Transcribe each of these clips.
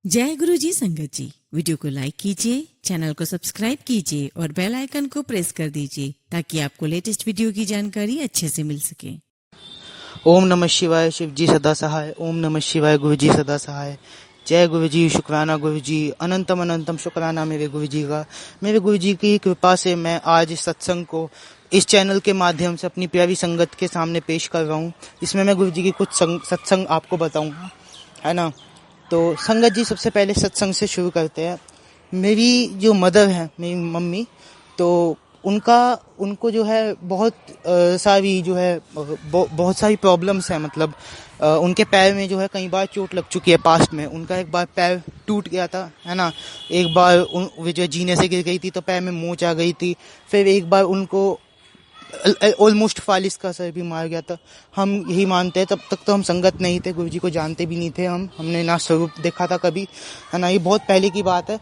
जय गुरु जी संगत जी, वीडियो को लाइक कीजिए, चैनल को सब्सक्राइब कीजिए और बेल आइकन को प्रेस कर दीजिए ताकि आपको लेटेस्ट वीडियो की जानकारी अच्छे से मिल सके। ओम नमः शिवाय, शिव जी सदा सहाय। ओम नमः शिवाय, गुरु जी सदा सहाय। जय गुरु जी, शुक्राना गुरु जी, अनंतम अनंतम शुक्राना मेरे गुरु जी का। मेरे गुरु जी की कृपा से मैं आज इस सत्संग को इस चैनल के माध्यम से अपनी प्यारी संगत के सामने पेश कर रहा हूँ। इसमें मैं गुरु जी की कुछ सत्संग आपको बताऊंगा, है ना। तो संगत जी, सबसे पहले सत्संग से शुरू करते हैं। मेरी जो मदर है, मेरी मम्मी, तो उनको जो है बहुत सारी जो है बहुत सारी प्रॉब्लम्स हैं। मतलब उनके पैर में जो है कई बार चोट लग चुकी है पास्ट में। उनका एक बार पैर टूट गया था, है ना। एक बार वो जो जीने से गिर गई थी तो पैर में मोच आ गई थी। फिर एक बार उनको ऑलमोस्ट फालिस का असर भी मार गया था। हम यही मानते हैं, तब तक तो हम संगत नहीं थे, गुरुजी को जानते भी नहीं थे। हमने ना स्वरूप देखा था कभी, है ना। ये बहुत पहले की बात है।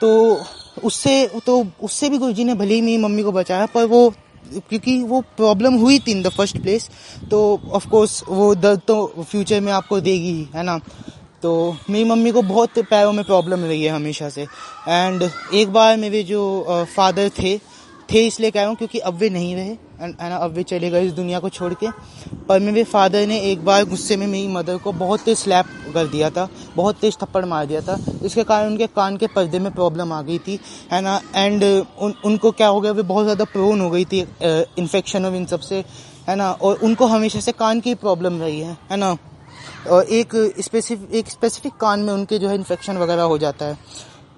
तो उससे भी गुरुजी ने भले ही मेरी मम्मी को बचाया, पर वो क्योंकि वो प्रॉब्लम हुई थी इन द फर्स्ट प्लेस, तो ऑफ कोर्स वो दर्द तो फ्यूचर में आपको देगी ही, है ना। तो मेरी मम्मी को बहुत पैरों में प्रॉब्लम रही है हमेशा से। एंड एक बार मेरे जो फादर थे इसलिए कह रहा हूँ क्योंकि अब वे नहीं रहे, है ना। अब वे चले गए इस दुनिया को छोड़ के। पर मेरे फादर ने एक बार गुस्से में मेरी मदर को बहुत तेज स्लैप कर दिया था, बहुत तेज थप्पड़ मार दिया था। इसके कारण उनके कान के पर्दे में प्रॉब्लम आ गई थी, है ना। एंड उनको क्या हो गया, वे बहुत ज़्यादा प्रोन हो गई थी इन्फेक्शन और इन सब से, है ना। और उनको हमेशा से कान की प्रॉब्लम रही है ना। और एक स्पेसिफिक कान में उनके जो है इन्फेक्शन वगैरह हो जाता है।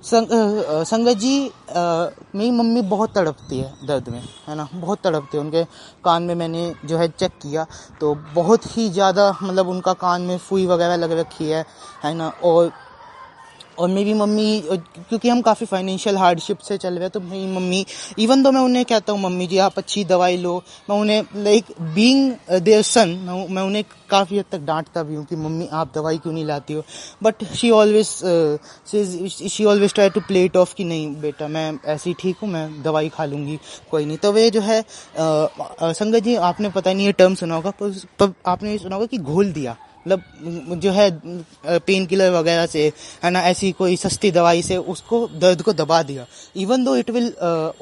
संगत जी, मेरी मम्मी बहुत तड़पती है दर्द में, है ना। बहुत तड़पती है। उनके कान में मैंने जो है चेक किया तो बहुत ही ज़्यादा, मतलब उनका कान में सुई वगैरह लग रखी है ना। और मेरी मम्मी, क्योंकि हम काफ़ी फाइनेंशियल हार्डशिप से चल रहे हैं, तो मेरी मम्मी, इवन तो मैं उन्हें कहता हूँ मम्मी जी आप अच्छी दवाई लो, मैं उन्हें लाइक बीइंग देयर सन मैं उन्हें काफ़ी हद तक डांटता भी हूँ कि मम्मी आप दवाई क्यों नहीं लाती हो। But she always try to play it off कि नहीं बेटा मैं ऐसी ठीक हूँ, मैं दवाई खा लूँगी, कोई नहीं। तो वे जो है संगत जी, आपने पता नहीं ये टर्म सुना होगा, पर आपने ये सुना होगा कि घोल दिया, मतलब जो है पेन किलर वगैरह से, है ना, ऐसी कोई सस्ती दवाई से उसको दर्द को दबा दिया। Even though it will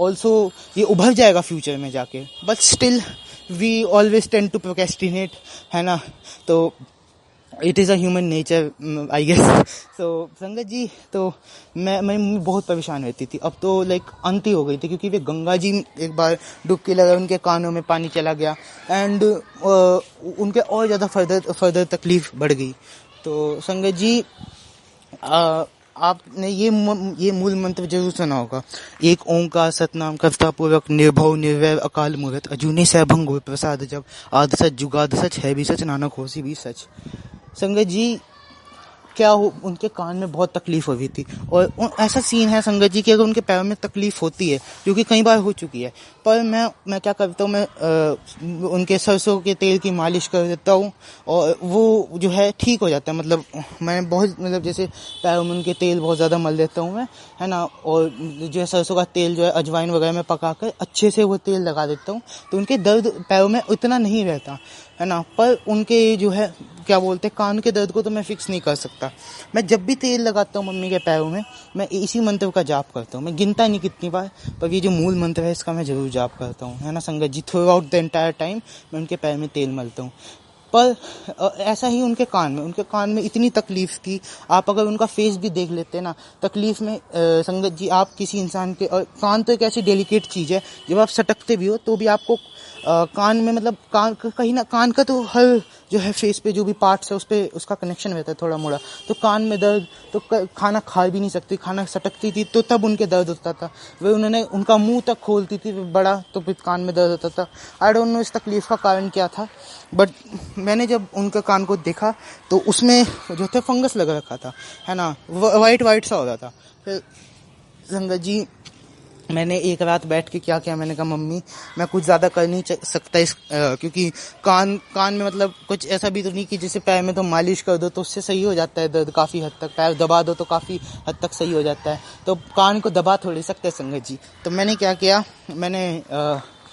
also, ये उभर जाएगा फ्यूचर में जाके, but still we always tend to procrastinate, है ना। तो it is a human nature I guess. So Sangat ji, तो मेरी मम्मी बहुत परेशान रहती थी। अब तो लाइक अंत ही हो गई थी, क्योंकि वे गंगा जी एक बार डुबकी लगा, उनके कानों में पानी चला गया एंड उनके और ज़्यादा फर्दर तकलीफ बढ़ गई। तो संगत जी, आपने ये मूल मंत्र जरूर सुना होगा, एक ओंकार सतनाम कर्ता पूर्वक निर्भव निर्वैर अकाल मूर्त अजूनी सैभंग गुर प्रसाद जब आद सच जुगाद सच है भी सच नानक होसी भी सच। संगत जी, क्या हो, उनके कान में बहुत तकलीफ हुई थी। और ऐसा सीन है संगत जी कि अगर उनके पैरों में तकलीफ होती है, जो कि कई बार हो चुकी है, पर मैं क्या करता हूँ, मैं उनके सरसों के तेल की मालिश कर देता हूँ और वो जो है ठीक हो जाता है। मतलब मैं बहुत, मतलब जैसे पैरों में उनके तेल बहुत ज़्यादा मल देता हूँ मैं, है ना। और जो है सरसों का तेल जो है अजवाइन वगैरह में पका कर अच्छे से वो तेल लगा देता हूँ, तो उनके दर्द पैरों में उतना नहीं रहता, है ना। पर उनके जो है क्या बोलते हैं, कान के दर्द को तो मैं फिक्स नहीं कर सकता। मैं जब भी तेल लगाता हूँ मम्मी के पैरों में, मैं इसी मंत्र का जाप करता हूँ। मैं गिनता नहीं कितनी बार, पर ये जो मूल मंत्र है इसका मैं जरूर जाप करता हूँ, है ना Sangat ji. Throughout the entire time मैं उनके पैर में तेल मलता हूँ। पर ऐसा ही उनके कान में इतनी तकलीफ थी। आप अगर उनका फेस भी देख लेते हैं ना, तकलीफ में संगत जी, आप किसी इंसान के, और कान तो एक ऐसी डेलिकेट चीज़ है, जब आप सटकते भी हो तो भी आपको कान में, मतलब कान कहीं ना, कान का तो हर जो है फेस पे जो भी पार्ट्स है उस पे उसका कनेक्शन रहता है थोड़ा मोड़ा। तो कान में दर्द, तो खाना खा भी नहीं सकती, खाना सटकती थी तो तब उनके दर्द होता था। वे उनका मुंह तक खोलती थी बड़ा, तो फिर कान में दर्द होता था। आई डोंट नो इस तकलीफ का कारण क्या था, बट मैंने जब उनके कान को देखा तो उसमें जो थे फंगस लग रखा था, है ना, वाइट सा हो रहा था। फिर संगत जी, मैंने एक रात बैठ के क्या किया, मैंने कहा मम्मी मैं कुछ ज़्यादा कर नहीं सकता क्योंकि कान में, मतलब कुछ ऐसा भी तो नहीं कि जैसे पैर में तो मालिश कर दो तो उससे सही हो जाता है दर्द काफ़ी हद तक, पैर दबा दो तो काफ़ी हद तक सही हो जाता है, तो कान को दबा थोड़ी सकते हैं संगत जी। तो मैंने क्या किया, मैंने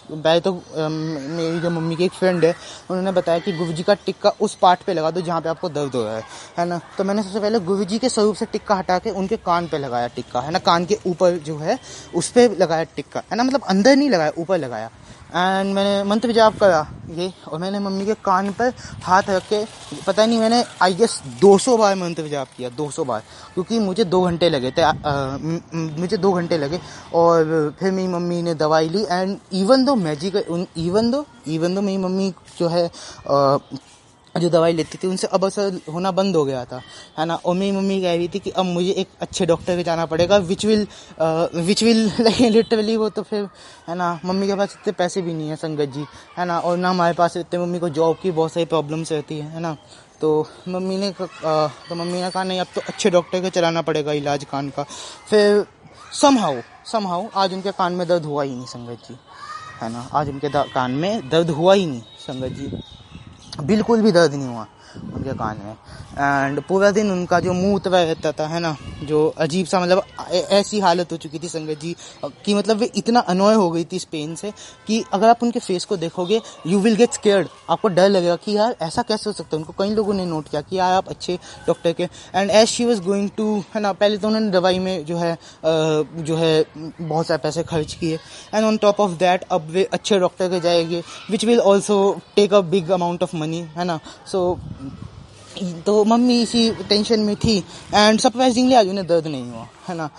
पहले तो मेरी जो मम्मी की एक फ्रेंड है उन्होंने बताया कि गुरुजी का टिक्का उस पार्ट पे लगा दो जहाँ पे आपको दर्द हो रहा है ना। तो मैंने सबसे पहले गुरुजी के स्वरूप से टिक्का हटा के उनके कान पे लगाया टिक्का, है ना, कान के ऊपर जो है उस पर लगाया टिक्का, है ना, मतलब अंदर नहीं लगाया, ऊपर लगाया। एंड मैंने मंत्र जाप करा ये, और मैंने मम्मी के कान पर हाथ रख के पता नहीं मैंने आई गेस 200 बार मंत्र जाप किया, 200 बार, क्योंकि मुझे 2 घंटे लगे थे। मुझे 2 घंटे लगे और फिर मेरी मम्मी ने दवाई ली। एंड इवन दो मेरी मम्मी जो है जो दवाई लेती थी उनसे अब असर होना बंद हो गया था, है ना। और मेरी मम्मी कह रही थी कि अब मुझे एक अच्छे डॉक्टर के जाना पड़ेगा विच विल लिटरली वो तो फिर, है ना, मम्मी के पास इतने पैसे भी नहीं है संगत जी, है ना, और ना हमारे पास इतने, मम्मी को जॉब की बहुत सारी प्रॉब्लम्स रहती है ना। तो मम्मी ने कहा नहीं, अब तो अच्छे डॉक्टर का चलाना पड़ेगा इलाज कान का। फिर समहाउ आज उनके कान में दर्द हुआ ही नहीं संगत जी, है ना, आज उनके कान में दर्द हुआ ही नहीं संगत जी, बिल्कुल भी दर्द नहीं हुआ उनके कान में। एंड पूरा दिन उनका जो मुंह उतरा रहता था, है ना, जो अजीब सा, मतलब ऐसी हालत हो चुकी थी संगत जी कि मतलब वे इतना अनॉय हो गई थी इस पेन से कि अगर आप उनके फेस को देखोगे यू विल गेट स्केयर्ड, आपको डर लगेगा कि यार ऐसा कैसे हो सकता है। उनको कई लोगों ने नोट किया कि यार आप अच्छे डॉक्टर के, and as she was going to, है ना, पहले तो उन्होंने दवाई में जो है बहुत सारे पैसे खर्च किए, and on top of that अब वे अच्छे डॉक्टर के जाएंगे which will also take a big amount of money, है ना। तो मम्मी इसी टेंशन में थी एंड सरप्राइजिंगली आज उन्हें दर्द नहीं हुआ, है ना।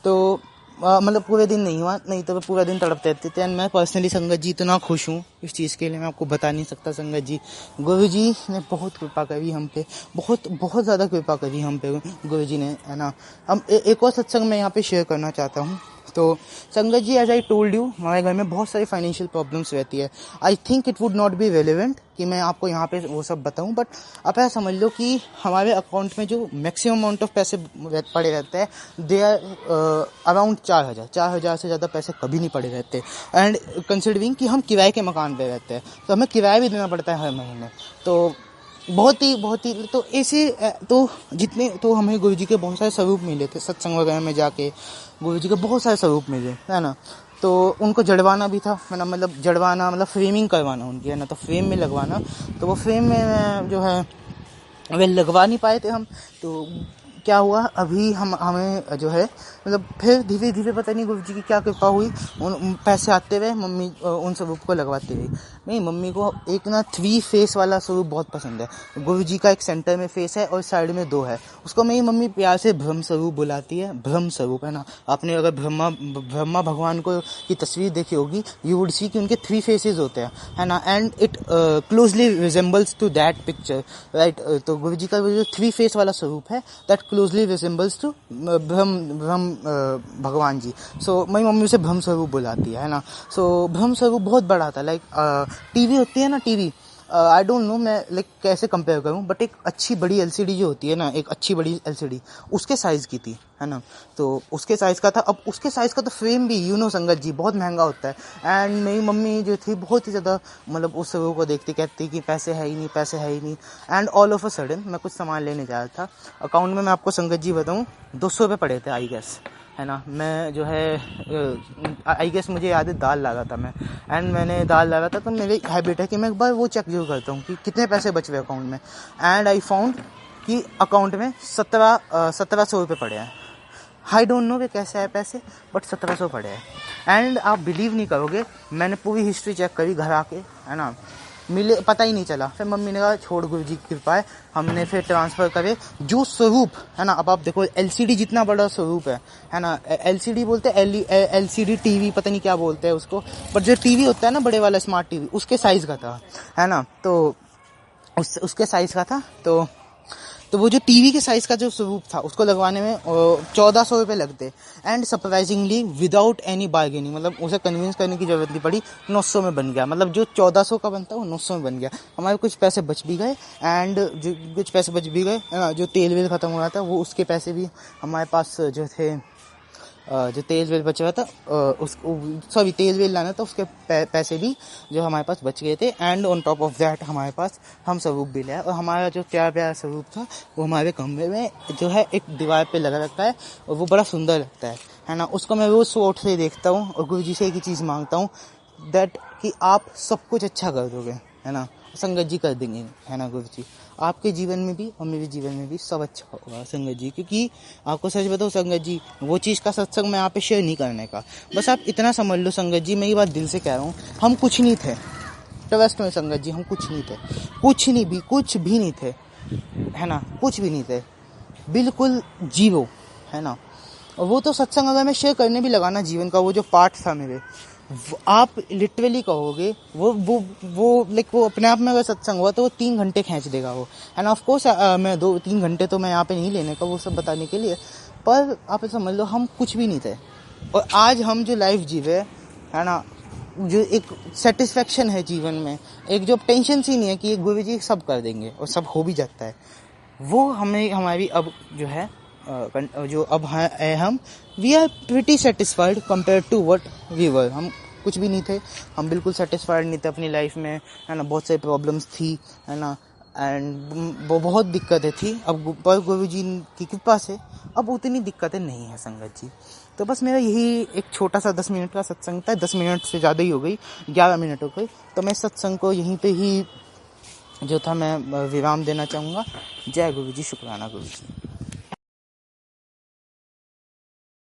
तो मतलब पूरे दिन नहीं हुआ, नहीं तो पूरा दिन तड़पते रहते थे। एंड मैं पर्सनली संगत जी इतना खुश हूँ इस चीज़ के लिए, मैं आपको बता नहीं सकता संगत जी। गुरु जी ने बहुत कृपा करी हम पे, बहुत बहुत ज़्यादा कृपा करी हम पे गुरु जी ने, है ना। हम एक और सत्संग मैं यहाँ पे शेयर करना चाहता हूँ। तो संगत जी, एज आई टोल्ड यू, हमारे घर में बहुत सारी फाइनेंशियल प्रॉब्लम्स रहती है। I think it would not be relevant कि मैं आपको यहाँ पे वो सब बताऊँ, बट आप ऐसा समझ लो कि हमारे अकाउंट में जो मैक्सिमम अमाउंट ऑफ पैसे पड़े रहते हैं दे आर अराउंड 4,000 से ज़्यादा पैसे कभी नहीं पड़े रहते। एंड कंसिडरिंग कि हम किराए के मकान पे रहते हैं तो हमें किराया भी देना पड़ता है हर महीने। तो बहुत ही तो ऐसे तो जितने तो हमें गुरुजी के बहुत सारे स्वरूप मिले थे सत्संग वगैरह में जाके, गुरुजी के बहुत सारे स्वरूप मिले, है ना। तो उनको जड़वाना भी था, है ना, मतलब जड़वाना मतलब फ्रेमिंग करवाना उनकी, है ना, तो फ्रेम में लगवाना। तो वो फ्रेम में जो है वे लगवा नहीं पाए थे हम। तो क्या हुआ, अभी हमें जो है मतलब फिर धीरे धीरे पता नहीं गुरुजी की क्या कृपा हुई, उन पैसे आते हुए मम्मी उन स्वरूप को लगवाती रही। नहीं, मम्मी को एक ना 3 फेस वाला स्वरूप बहुत पसंद है। गुरुजी का एक सेंटर में फेस है और साइड में 2 है। उसको मेरी मम्मी प्यार से ब्रह्म स्वरूप बुलाती है, ब्रह्म स्वरूप, है ना। आपने अगर ब्रह्मा भगवान को की तस्वीर देखी होगी यू वुड सी कि उनके 3 फेसेस होते हैं, है ना। And it closely resembles to that picture, right. तो गुरुजी का जो 3 फेस वाला स्वरूप है दैट क्लोजली रिजेंबल्स टू ब्रह्म भगवान जी। सो मेरी मम्मी उसे ब्रह्म स्वरूप बुलाती है ना। सो ब्रह्म स्वरूप बहुत बड़ा था, लाइक टीवी होती है ना, टीवी, आई डोंट नो मैं लाइक कैसे कंपेयर करूं, बट एक अच्छी बड़ी एलसीडी जो होती है ना, एक अच्छी बड़ी एलसीडी उसके साइज की थी, है ना। तो उसके साइज का था। अब उसके साइज का तो फ्रेम भी संगत जी बहुत महंगा होता है। एंड मेरी मम्मी जो थी बहुत ही ज़्यादा मतलब उस स्वरूप को देखती, कहती कि पैसे है ही नहीं। And all of a sudden मैं कुछ सामान लेने जा रहा था, अकाउंट में मैं आपको संगत जी बताऊँ 200 रुपये पड़े थे आई गेस, है ना। मैं जो है आई गेस मुझे याद है दाल ला रहा था मैं, एंड मैंने दाल ला रहा था तो मेरी हैबिट है कि मैं एक बार वो चेक जरूर करता हूँ कि कितने पैसे बच रहे अकाउंट में। एंड आई फाउंड कि अकाउंट में 1700 रुपये पड़े हैं। आई डोंट नो वे कैसे आए पैसे, बट 1700 पड़े हैं। एंड आप बिलीव नहीं करोगे, मैंने पूरी हिस्ट्री चेक करी घर आके, है ना, मिले पता ही नहीं चला। फिर मम्मी ने कहा छोड़ गुरुजी की कृपा है, हमने फिर ट्रांसफ़र करे जो स्वरूप, है ना। अब आप देखो एलसीडी जितना बड़ा स्वरूप है ना, एलसीडी बोलते हैं एलसीडी टीवी, पता नहीं क्या बोलते हैं उसको, बट जो टीवी होता है ना बड़े वाला स्मार्ट टीवी उसके साइज़ का था, है ना। तो उसके साइज़ का था। तो वो जो टीवी के साइज़ का जो स्वरूप था उसको लगवाने में 1400 रुपये लगते। And surprisingly without any bargaining, मतलब उसे कन्विंस करने की ज़रूरत नहीं पड़ी, 900 में बन गया। मतलब जो 1400 का बनता है वो 900 में बन गया। हमारे कुछ पैसे बच भी गए, एंड जो कुछ पैसे बच भी गए, जो तेल वेल ख़त्म हो रहा था वो उसके पैसे भी हमारे पास जो थे, जो तेल वेल बच रहा था तेल वेल लाना था उसके पैसे भी जो हमारे पास बच गए थे। And on top of that हमारे पास हम स्वरूप भी लाए, और हमारा जो प्यारा स्वरूप था वो हमारे कमरे में जो है एक दीवार पे लगा रखा है, और वो बड़ा सुंदर लगता है ना। उसको मैं रोज़ शॉर्ट से देखता हूँ और गुरुजी से एक ही चीज़ मांगता हूँ दैट कि आप सब कुछ अच्छा कर दोगे, है ना, संगत जी कर देंगे, है ना गुरु जी। आपके जीवन में भी और मेरे जीवन में भी सब अच्छा होगा संगत जी, क्योंकि आपको सच बताओ संगत जी, वो चीज़ का सत्संग मैं यहाँ पे शेयर नहीं करने का, बस आप इतना समझ लो संगत जी, मैं ये बात दिल से कह रहा हूँ, हम कुछ नहीं थे, ट्रस्ट में संगत जी, हम कुछ नहीं थे, कुछ भी नहीं थे, है ना, कुछ भी नहीं थे, बिल्कुल जीरो, है ना। और वो तो सत्संग अगर मैं शेयर करने भी लगा ना जीवन का वो जो पार्ट था मेरे, आप लिटरली कहोगे वो लाइक वो अपने आप में अगर सत्संग हुआ तो वो 3 घंटे खींच देगा वो, है ना। ऑफ कोर्स मैं 2-3 घंटे तो मैं यहाँ पे नहीं लेने का वो सब बताने के लिए, पर आप समझ लो हम कुछ भी नहीं थे, और आज हम जो लाइफ जीवे, है ना, जो एक सेटिस्फेक्शन है जीवन में, एक जो टेंशन सी नहीं है कि गुरु जी सब कर देंगे और सब हो भी जाता है, वो हमें हमारी अब जो है जो अब है हम we are pretty satisfied compare to what we were. हम कुछ भी नहीं थे, हम बिल्कुल सेटिस्फाइड नहीं थे अपनी लाइफ में, है ना, बहुत सारी प्रॉब्लम्स थी, है ना, एंड वो बहुत दिक्कतें थी। अब पर गुरु जी की कृपा से अब उतनी दिक्कतें नहीं है संगत जी। तो बस मेरा यही एक छोटा सा 10 मिनट का सत्संग था, 10 मिनट से ज़्यादा ही हो गई, 11 मिनट हो गई, तो मैं सत्संग को यहीं पे ही जो था मैं विराम देना चाहूँगा। जय गुरु जी, शुक्राना गुरु जी।